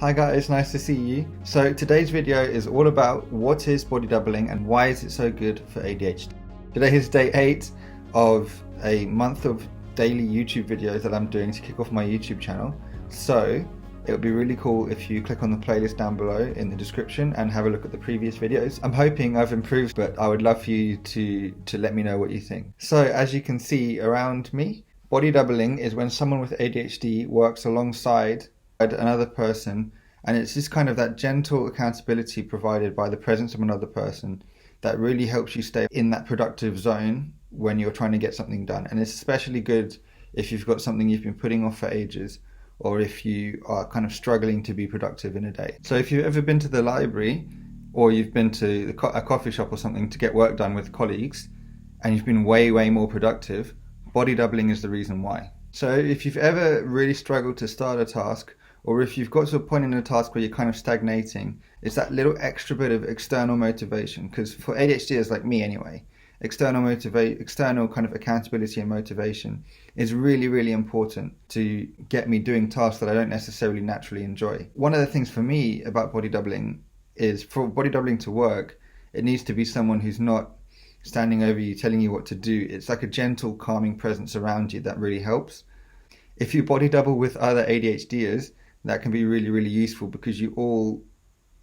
Hi guys, nice to see you. So today's video is all about what is body doubling and why is it so good for ADHD. Today is day 8 of a month of daily YouTube videos that I'm doing to kick off my YouTube channel. So it would be really cool if you click on the playlist down below in the description and have a look at the previous videos. I'm hoping I've improved, but I would love for you to let me know what you think. So as you can see around me, body doubling is when someone with ADHD works alongside another person, and it's just kind of that gentle accountability provided by the presence of another person that really helps you stay in that productive zone when you're trying to get something done. And it's especially good if you've got something you've been putting off for ages, or if you are kind of struggling to be productive in a day. So if you've ever been to the library or you've been to a coffee shop or something to get work done with colleagues and you've been way more productive, body doubling is the reason why. So if you've ever really struggled to start a task, or if you've got to a point in a task where you're kind of stagnating, it's that little extra bit of external motivation. Because for ADHDers like me anyway, external kind of accountability and motivation is really important to get me doing tasks that I don't necessarily naturally enjoy. One of the things for me about body doubling is, for body doubling to work, it needs to be someone who's not standing over you telling you what to do. It's like a gentle, calming presence around you that really helps. If you body double with other ADHDers, that can be really useful because you all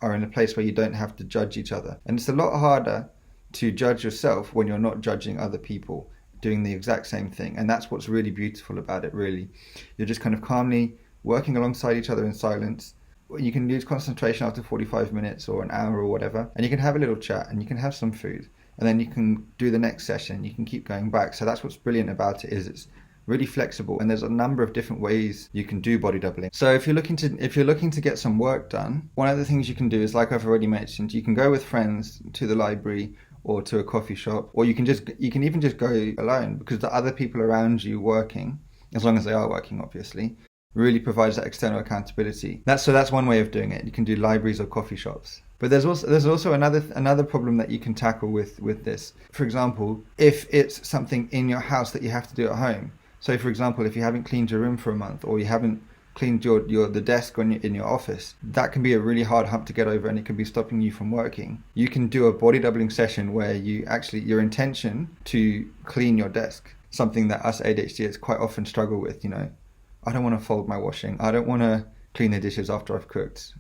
are in a place where you don't have to judge each other. And it's a lot harder to judge yourself when you're not judging other people doing the exact same thing. And that's what's really beautiful about it, really. You're just kind of calmly working alongside each other in silence. You can lose concentration after 45 minutes or an hour or whatever, and you can have a little chat and you can have some food, and then you can do the next session. You can keep going back. So that's what's brilliant about it, is it's really flexible, and there's a number of different ways you can do body doubling. So if you're looking to get some work done, one of the things you can do is, like I've already mentioned, you can go with friends to the library or to a coffee shop, or you can even just go alone, because the other people around you working, as long as they are working obviously, really provides that external accountability. That's one way of doing it. You can do libraries or coffee shops. But there's also another problem that you can tackle with this. For example, if it's something in your house that you have to do at home. So for example, if you haven't cleaned your room for a month, or you haven't cleaned the desk in your office, that can be a really hard hump to get over, and it can be stopping you from working. You can do a body doubling session where your intention to clean your desk, something that us ADHDers quite often struggle with. I don't want to fold my washing. I don't want to clean the dishes after I've cooked.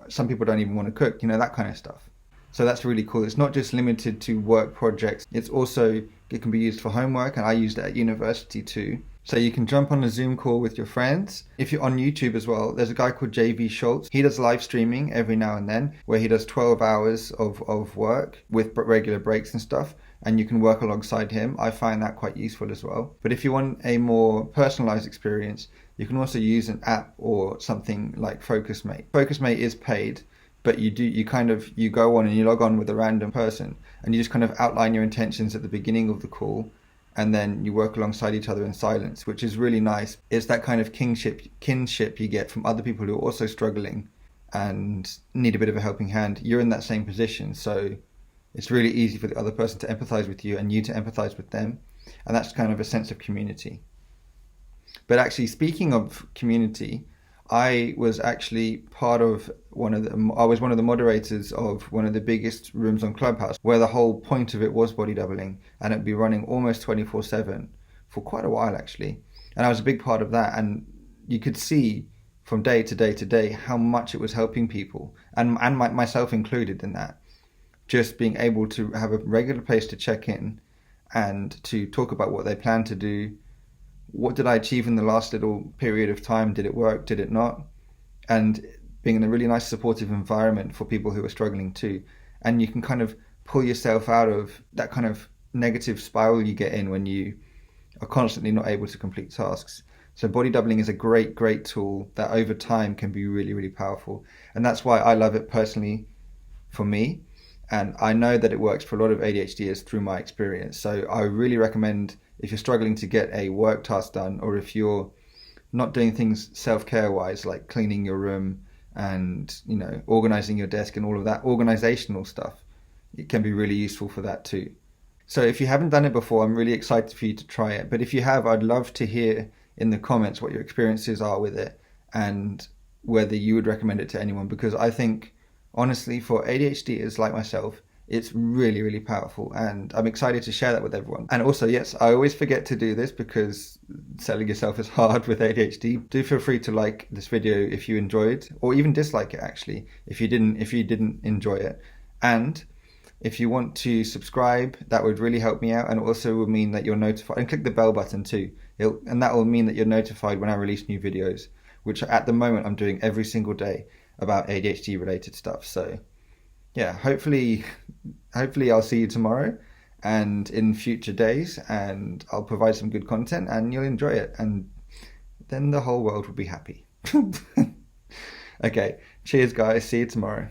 Some people don't even want to cook, that kind of stuff. So that's really cool. It's not just limited to work projects. It can be used for homework, and I used it at university too. So you can jump on a Zoom call with your friends. If you're on YouTube as well, there's a guy called JV Schultz. He does live streaming every now and then, where he does 12 hours of work with regular breaks and stuff, and you can work alongside him. I find that quite useful as well. But if you want a more personalized experience, you can also use an app or something like FocusMate. FocusMate is paid, but you go on and you log on with a random person, and you just kind of outline your intentions at the beginning of the call, and then you work alongside each other in silence, which is really nice. It's that kind of kinship you get from other people who are also struggling and need a bit of a helping hand. You're in that same position, so it's really easy for the other person to empathize with you and you to empathize with them, and that's kind of a sense of community. But actually, speaking of community, I was actually part of one of the moderators of one of the biggest rooms on Clubhouse, where the whole point of it was body doubling, and it'd be running almost 24/7 for quite a while actually. And I was a big part of that, and you could see from day to day how much it was helping people, and myself included in that. Just being able to have a regular place to check in and to talk about what they plan to do. What did I achieve in the last little period of time? Did it work? Did it not? And being in a really nice supportive environment for people who are struggling too. And you can kind of pull yourself out of that kind of negative spiral you get in when you are constantly not able to complete tasks. So body doubling is a great tool that over time can be really powerful. And that's why I love it personally for me. And I know that it works for a lot of ADHDers through my experience. So I really recommend, if you're struggling to get a work task done, or if you're not doing things self-care wise, like cleaning your room and organizing your desk and all of that organizational stuff, it can be really useful for that too. So if you haven't done it before, I'm really excited for you to try it. But if you have, I'd love to hear in the comments what your experiences are with it, and whether you would recommend it to anyone, because I think, honestly, for ADHDers like myself, it's really, really powerful, and I'm excited to share that with everyone. And also, yes, I always forget to do this because selling yourself is hard with ADHD. Do feel free to like this video if you enjoyed, or even dislike it actually if you didn't enjoy it. And if you want to subscribe, that would really help me out, and also will mean that you're notified. And click the bell button too, and that will mean that you're notified when I release new videos, which at the moment I'm doing every single day about ADHD related stuff. So yeah, hopefully I'll see you tomorrow and in future days, and I'll provide some good content and you'll enjoy it, and then the whole world will be happy. Okay, cheers guys, see you tomorrow.